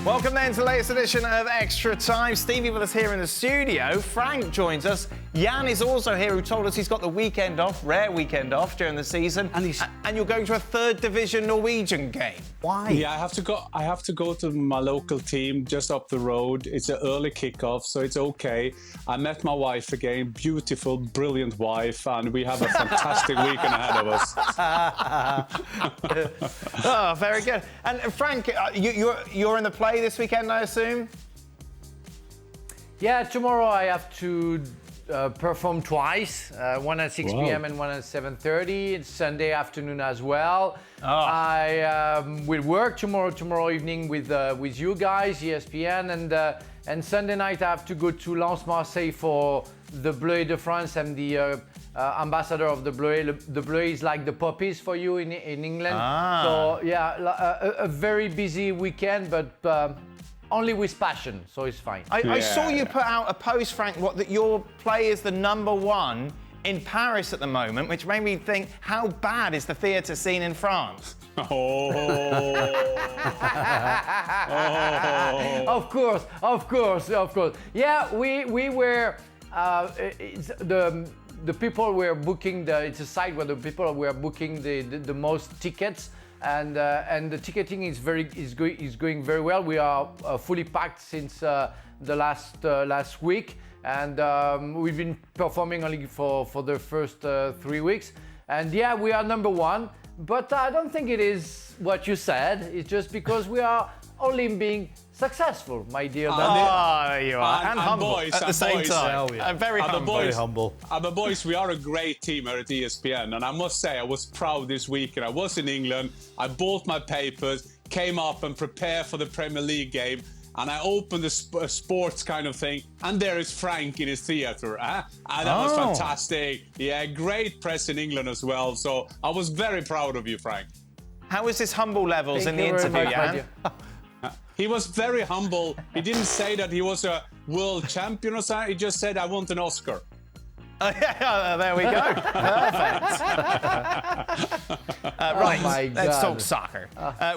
Welcome then to the latest edition of Extra Time. Stevie with us here in the studio. Frank joins us. Jan is also here, who told us he's got the weekend off, rare weekend off during the season. And you're going to a third division Norwegian game. Why? Yeah, I have to go to my local team just up the road. It's an early kickoff, so it's okay. I met my wife again, beautiful, brilliant wife, and we have a fantastic weekend ahead of us. Oh, very good. And Frank, you're in the play this weekend, I assume? Yeah, tomorrow I have to perform twice, one at 6 p.m. and one at 7:30. It's Sunday afternoon as well. Oh. I will work tomorrow evening with you guys, ESPN, and Sunday night I have to go to Lens Marseille for the Bleu de France. I'm the ambassador of the Bleu. The Bleu is like the poppies for you in England. Ah. So yeah, a very busy weekend, but only with passion, so it's fine. I saw you put out a post, Frank, that your play is the #1 in Paris at the moment, which made me think, how bad is the theatre scene in France? Oh. Of course. Yeah, we were the people were booking it's a site where the people were booking the most tickets. And the ticketing is going very well. We are fully packed since the last week, and we've been performing only for the first 3 weeks. And yeah, we are #1, but I don't think it is what you said. It's just because we are only being successful, my dear. Oh, you are. And humble boys, at the same time. Very humble. Very humble. The boys, we are a great team here at ESPN, and I must say, I was proud this weekend. I was in England, I bought my papers, came up and prepared for the Premier League game, and I opened the sports kind of thing, and there is Frank in his theatre. And that was fantastic. Yeah, great press in England as well, so I was very proud of you, Frank. How was his humble levels in the interview, Jan? He was very humble. He didn't say that he was a world champion or something. He just said, I want an Oscar. There we go. Perfect. Right, let's talk soccer.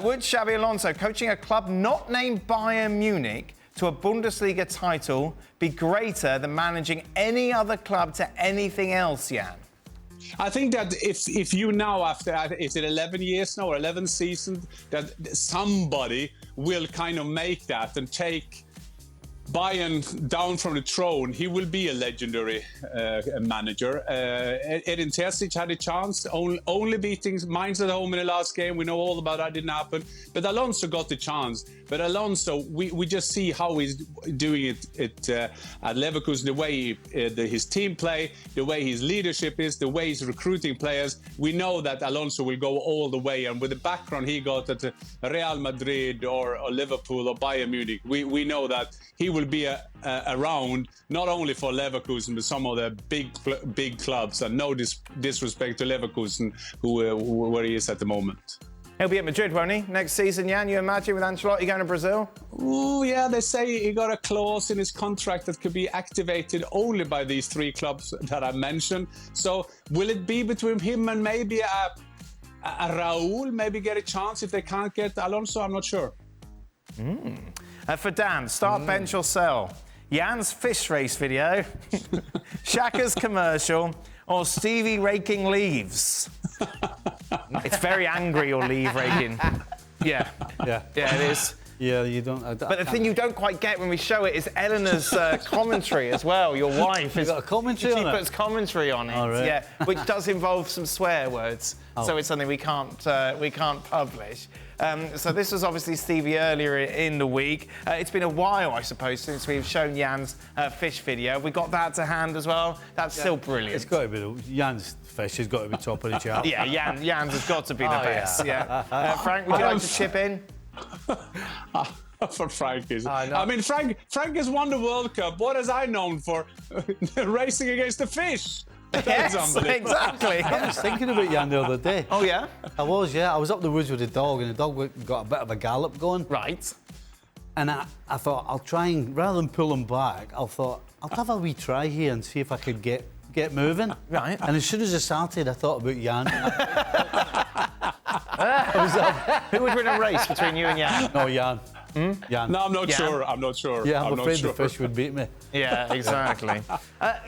Would Xavi Alonso, coaching a club not named Bayern Munich to a Bundesliga title, be greater than managing any other club to anything else, Jan? I think that if you now, after, is it 11 years now or 11 seasons, that somebody will kind of make that and take Bayern down from the throne, he will be a legendary manager. Edin Terzic had a chance, only beating Mainz at home in the last game. We know all about that, didn't happen. But Alonso got the chance. But Alonso, we just see how he's doing it at Leverkusen, the way his team play, the way his leadership is, the way he's recruiting players. We know that Alonso will go all the way. And with the background he got at Real Madrid or Liverpool or Bayern Munich, we know that he will be around not only for Leverkusen but some of the big clubs. And no disrespect to Leverkusen, where he is at the moment. He'll be at Madrid, won't he? Next season, Jan, you imagine, with Ancelotti going to Brazil? Oh, yeah, they say he got a clause in his contract that could be activated only by these 3 clubs that I mentioned. So will it be between him and maybe a Raúl, maybe get a chance if they can't get Alonso? I'm not sure. For Dan, start, bench or sell? Jan's fish race video, Shaka's commercial, or Stevie raking leaves? It's very angry, your leave raking. Yeah, it is. Yeah, you don't. But the thing you don't quite get when we show it is Eleanor's commentary as well. Your wife has got a commentary on it. She puts commentary on it. Oh, right. Yeah, which does involve some swear words. So it's something we can't publish. So this was obviously Stevie earlier in the week. It's been a while, I suppose, since we've shown Jan's fish video. We got that to hand as well. That's still brilliant. It's got to be Jan's fish has got to be top of the chart. Yeah, Jan's has got to be the best. Yeah. Frank, would you like to chip in? For Frank is. I mean, Frank has won the World Cup. What is I known for? Racing against the fish. Yes, exactly. I was thinking about Jan the other day. Oh, yeah? I was up the woods with the dog, and the dog got a bit of a gallop going. Right. And I thought, I'll try and, rather than pull him back, I'll have a wee try here and see if I could get moving. Right. And as soon as I started, I thought about Jan. Who would win a race between you and Jan? No, Jan. Jan. No, I'm not Yeah. sure. I'm not sure. Yeah, I'm not afraid sure. the fish would beat me. Yeah, exactly.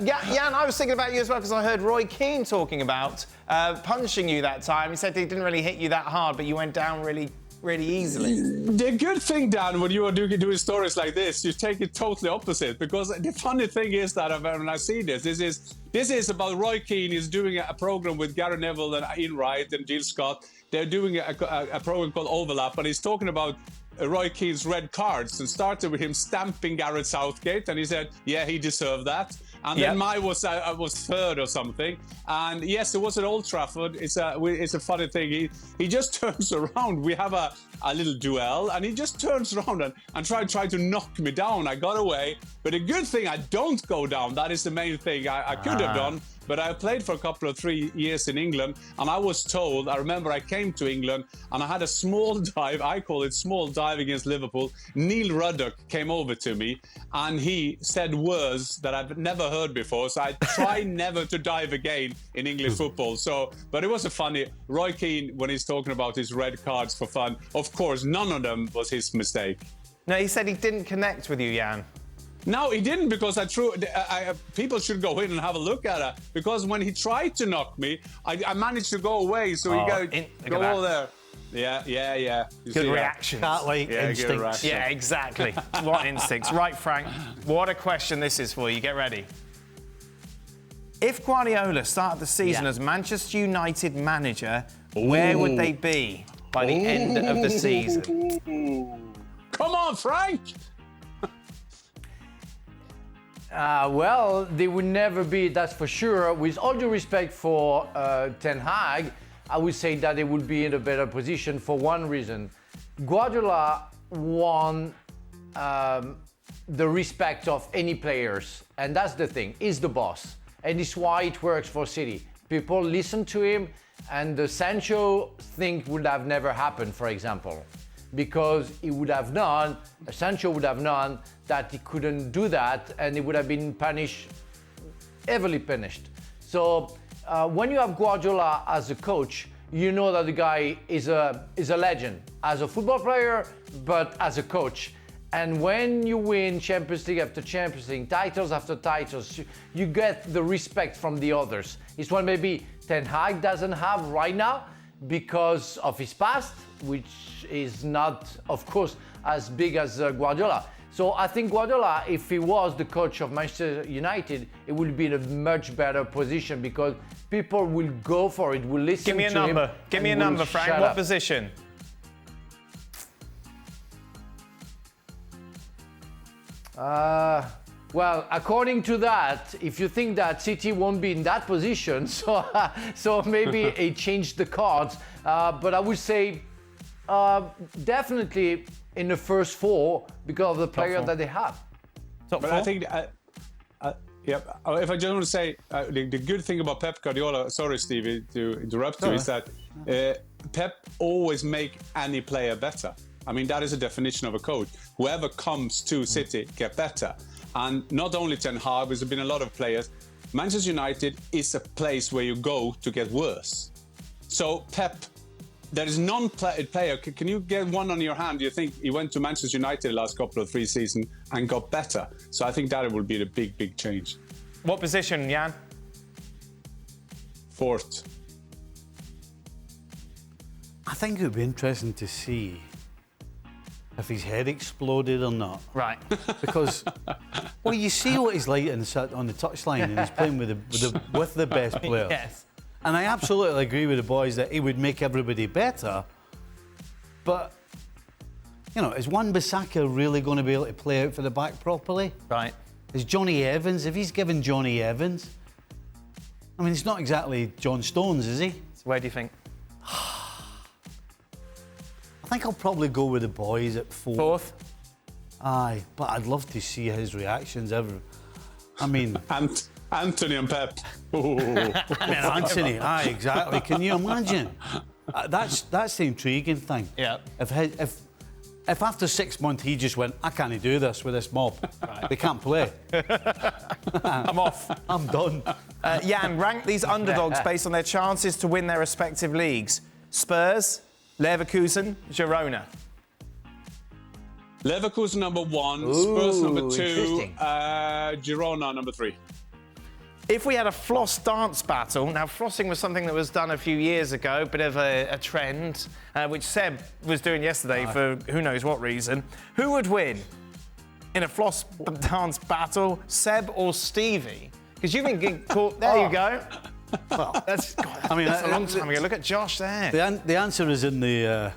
Jan, I was thinking about you as well because I heard Roy Keane talking about punching you that time. He said he didn't really hit you that hard, but you went down really easily. The good thing, Dan, when you are doing stories like this, you take it totally opposite. Because the funny thing is that when I see this is about Roy Keane. He's doing a program with Gary Neville and Ian Wright and Jill Scott. They're doing a program called Overlap, and he's talking about Roy Keane's red cards, and started with him stamping Gareth Southgate, and he said, yeah, he deserved that. And then mine was third or something. And yes, it was at Old Trafford. It's a funny thing. He just turns around. We have a little duel, and he just turns around and tried to knock me down. I got away. But the good thing, I don't go down. That is the main thing. I could have done. But I played for a couple of 3 years in England, and I was told, I remember I came to England, and I had a small dive, I call it small dive against Liverpool. Neil Ruddock came over to me, and he said words that I've never heard before, so I try never to dive again in English football. But it was a funny, Roy Keane, when he's talking about his red cards for fun, of course, none of them was his mistake. No, he said he didn't connect with you, Jan. No, he didn't, because people should go in and have a look at it. Because when he tried to knock me, I managed to go away. So he go over there. Yeah. Good reaction. Cat-like instincts. Yeah, exactly. What instincts. Right, Frank, what a question this is for you. Get ready. If Guardiola started the season as Manchester United manager, where would they be by the end of the season? Come on, Frank! Well, they would never be, that's for sure. With all due respect for Ten Hag, I would say that they would be in a better position for one reason. Guardiola won the respect of any players, and that's the thing. He's the boss, and it's why it works for City. People listen to him, and the Sancho thing would have never happened, for example, because Sancho would have known that he couldn't do that, and he would have been heavily punished. So when you have Guardiola as a coach, you know that the guy is a legend as a football player, but as a coach. And when you win Champions League after Champions League, titles after titles, you get the respect from the others. It's what maybe Ten Hag doesn't have right now because of his past, which is not, of course, as big as Guardiola. So I think Guardiola, if he was the coach of Manchester United, it would be in a much better position because people will go for it, will listen to him. Give me a number, Frank. What position? Well, according to that, if you think that City won't be in that position, so maybe he changed the cards. But I would say definitely in the first four because of the player that they have. But I think, if I just want to say, the good thing about Pep Guardiola, sorry Stevie to interrupt you, is that Pep always make any player better. I mean, that is a definition of a coach. Whoever comes to City get better. And not only Ten Hag, there's been a lot of players. Manchester United is a place where you go to get worse. So Pep, there is non-player. Can you get one on your hand? Do you think he went to Manchester United the last couple of 3 seasons and got better? So I think that will be the big change. What position, Jan? Fourth. I think it would be interesting to see if his head exploded or not. Right. Because, well, you see what he's like on the touchline, and he's playing with the best players. Yes. And I absolutely agree with the boys that he would make everybody better. But, you know, is Wan-Bissaka really going to be able to play out for the back properly? Right. Is Johnny Evans, if he's given Johnny Evans, I mean, he's not exactly John Stones, is he? So where do you think? I think I'll probably go with the boys at fourth. Aye, but I'd love to see his reactions ever. I mean... Anthony and Pep. Anthony, aye, exactly. Can you imagine? That's the intriguing thing. Yeah. If after 6 months he just went, I can't do this with this mob. Right. They can't play. I'm off. I'm done. Jan, rank these underdogs based on their chances to win their respective leagues. Spurs, Leverkusen, Girona. Leverkusen number 1, Ooh, Spurs number 2, interesting. Girona number 3. If we had a floss dance battle, now flossing was something that was done a few years ago, bit of a trend, which Seb was doing yesterday for who knows what reason. Who would win in a floss dance battle, Seb or Stevie? Because you've been getting caught. There you go. Well, that's a long time ago. Look at Josh there. The answer is in the.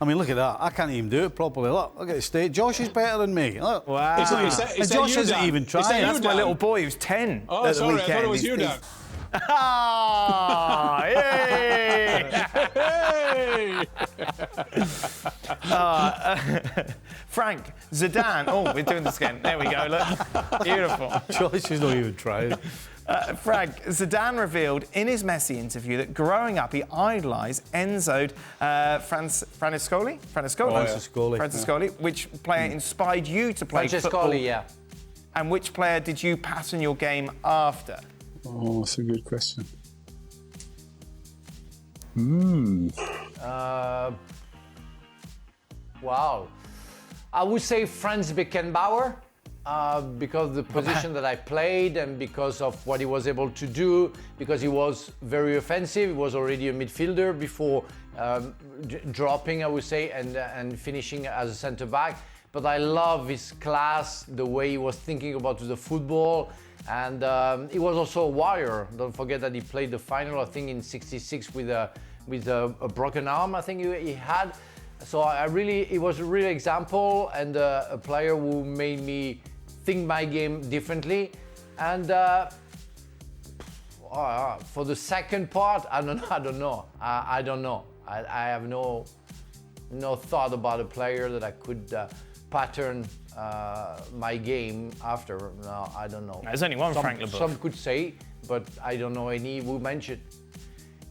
I mean, look at that. I can't even do it properly. Look at the state. Josh is better than me. Look. Wow. Is Josh hasn't even tried. That's my little boy who's 10. Oh, sorry, I thought it was you, Dan. Ah, yay! Frank, Zidane. Oh, we're doing this again. There we go, look. Beautiful. Josh has not even tried. Frank, Zidane revealed in his Messi interview that growing up he idolised Enzo Francescoli? Francescoli, which player inspired you to play football? Francescoli, yeah. And which player did you pattern your game after? Oh, that's a good question. Wow. I would say Franz Beckenbauer, because the position that I played and because of what he was able to do, because he was very offensive. He was already a midfielder before dropping, I would say, and finishing as a centre-back. But I love his class, the way he was thinking about the football. And he was also a warrior. Don't forget that he played the final, I think, in '66 with a broken arm, I think he had. So he was a real example and a player who made me think my game differently. And for the second part, I don't know. I don't know. I have no thought about a player that I could pattern my game after. No, I don't know. There's only one Frank Leboeuf. Some could say, but I don't know any who mentioned.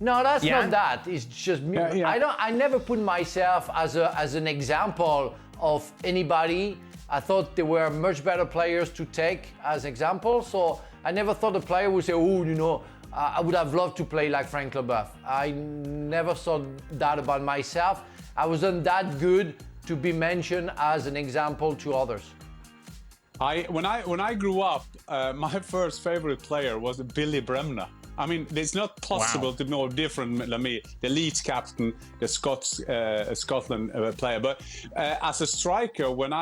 No, that's not that. It's just me. Yeah. I never put myself as an example of anybody. I thought there were much better players to take as examples. So I never thought a player would say, oh, I would have loved to play like Frank Leboeuf. I never thought that about myself. I wasn't that good to be mentioned as an example to others. When I grew up, my first favorite player was Billy Bremner. I mean, it's not possible to know different than me, the Leeds captain, the Scotland player. But as a striker, when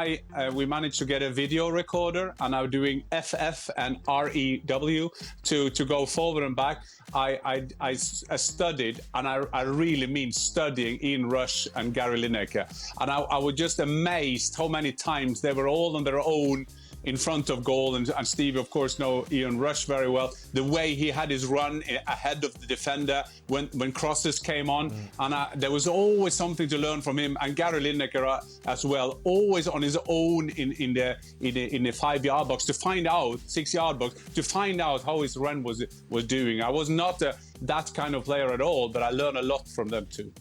we managed to get a video recorder and I was doing FF and REW to go forward and back, I studied, and I really mean studying Ian Rush and Gary Lineker. And I was just amazed how many times they were all on their own in front of goal, and Stevie, of course, know Ian Rush very well. The way he had his run ahead of the defender when crosses came on, and there was always something to learn from him. And Gary Lineker as well, always on his own in the 5-yard box to find out 6-yard box to find out how his run was doing. I was not that kind of player at all, but I learned a lot from them too.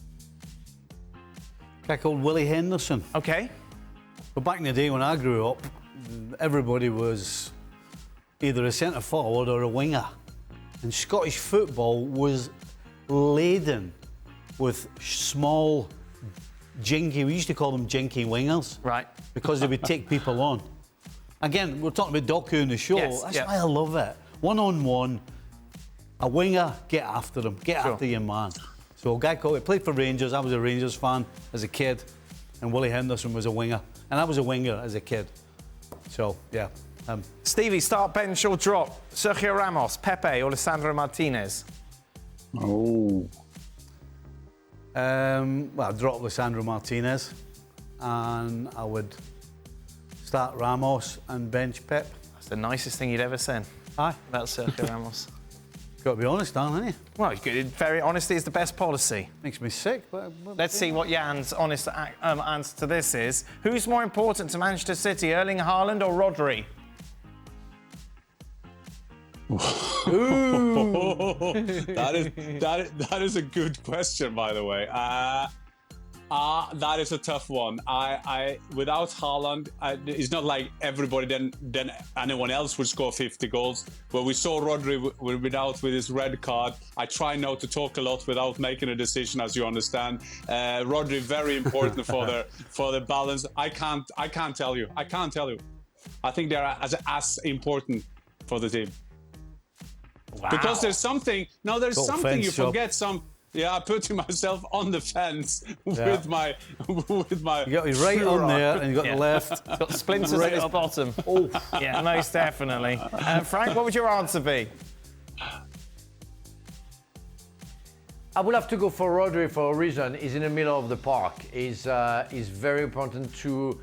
A guy called Willie Henderson. Okay. But back in the day when I grew up, everybody was either a centre forward or a winger, and Scottish football was laden with small jinky, we used to call them jinky wingers, right? Because they would take people on. Again, we're talking about Doku in the show. Yes, That's why I love it. 1-on-1, a winger, get after them, get after your man. So a guy called, he played for Rangers. I was a Rangers fan as a kid, and Willie Henderson was a winger, and I was a winger as a kid. So, yeah. Stevie, start, bench or drop? Sergio Ramos, Pepe or Lisandro Martinez? Oh. Well, I'd drop Lisandro Martinez, and I would start Ramos and bench Pep. That's the nicest thing you'd ever said. Aye. About Sergio Ramos. Got to be honest, Dan, haven't you? Well, good. Very honesty is the best policy. Makes me sick. But Let's see what Jan's honest answer to this is. Who's more important to Manchester City, Erling Haaland or Rodri? That is a good question, by the way. That is a tough one. I without Haaland, it's not like everybody then anyone else would score 50 goals. But we saw Rodri with his red card. I try not to talk a lot without making a decision, as you understand. Rodri very important for the balance. I can't tell you. I think they're as important for the team. Wow. Because there's something. No, there's Got something you fence job. forget. Yeah, putting myself on the fence with my. You got your right on there, and you got the left. Got splinters at his bottom. Oh, yeah, most definitely. Frank, what would your answer be? I will have to go for Rodri for a reason. He's in the middle of the park. He's very important to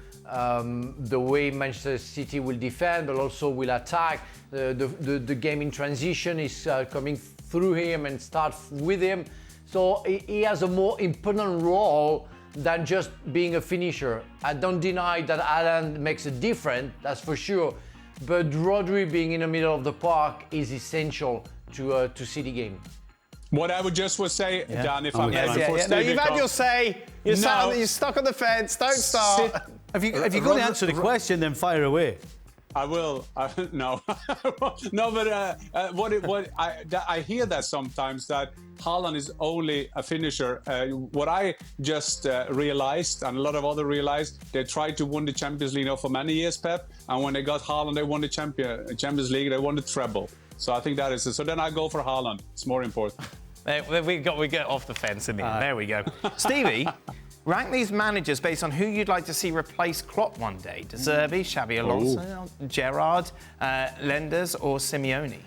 the way Manchester City will defend, but also will attack. The game in transition is coming through him and start with him. So he has a more important role than just being a finisher. I don't deny that Haaland makes a difference, that's for sure. But Rodri being in the middle of the park is essential to City game. What I would just say, Dan, if I'm before No, Stevie you've had comes- your say. You're stuck on the fence. Don't start. If you're going to answer the question, then fire away. I will. No, no. But I hear that sometimes that Haaland is only a finisher. What I just realized, and a lot of others realized, they tried to win the Champions League now for many years, Pep. And when they got Haaland, they won the Champions League. They won the treble. So I think that is it. So then I go for Haaland. It's more important. We get off the fence in the end. There we go. Stevie, rank these managers based on who you'd like to see replace Klopp one day. De Zerbi, Xavi Alonso, Gerrard, Lenders, or Simeone?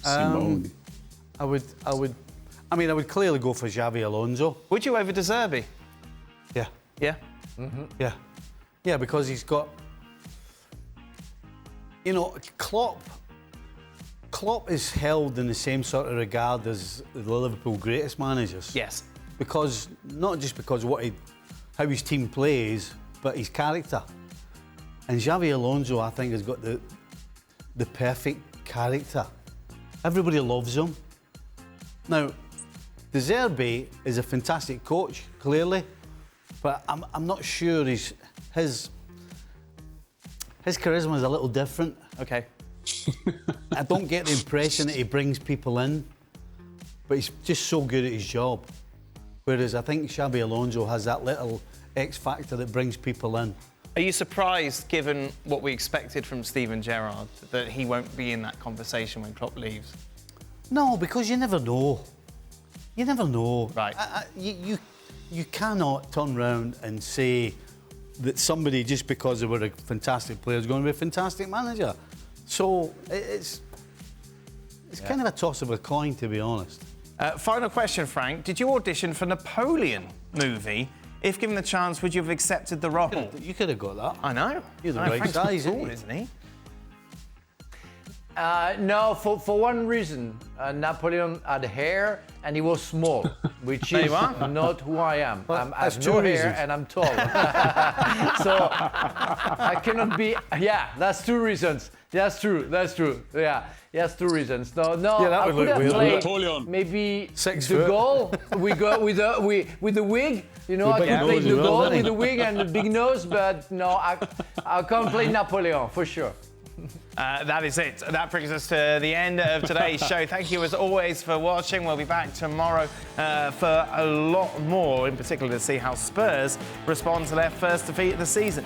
Simone. I would clearly go for Xavi Alonso. Would you over De Zerbi? Yeah. Yeah? Yeah, because he's got, Klopp is held in the same sort of regard as the Liverpool greatest managers. Yes. Because, not just because how his team plays, but his character. And Xavi Alonso, I think, has got the perfect character. Everybody loves him. Now, De Zerbi is a fantastic coach, clearly, but I'm not sure his charisma is a little different. Okay. I don't get the impression that he brings people in, but he's just so good at his job. Whereas I think Xavi Alonso has that little X factor that brings people in. Are you surprised, given what we expected from Steven Gerrard, that he won't be in that conversation when Klopp leaves? No, because you never know. You never know. Right. You cannot turn around and say that somebody, just because they were a fantastic player, is going to be a fantastic manager. So it's kind of a toss of a coin, to be honest. Final question, Frank. Did you audition for Napoleon movie? If given the chance, would you have accepted the role? You could have got that. I know. You're the right Frank's size, tall, isn't he? No, for one reason. Napoleon had hair and he was small, which is not who I am. I have no hair and I'm tall. So I cannot be... Yeah, that's two reasons. That's true. Yeah, that's two reasons. No, Yeah, that I would could look have weird. played Napoleon. maybe 6 the foot. goal. We go with the wig. You know, I big can play nose the as well, goal doesn't he? with the wig and the big nose, but no, I can't play Napoleon for sure. That is it. That brings us to the end of today's show. Thank you as always for watching. We'll be back tomorrow for a lot more, in particular to see how Spurs respond to their first defeat of the season.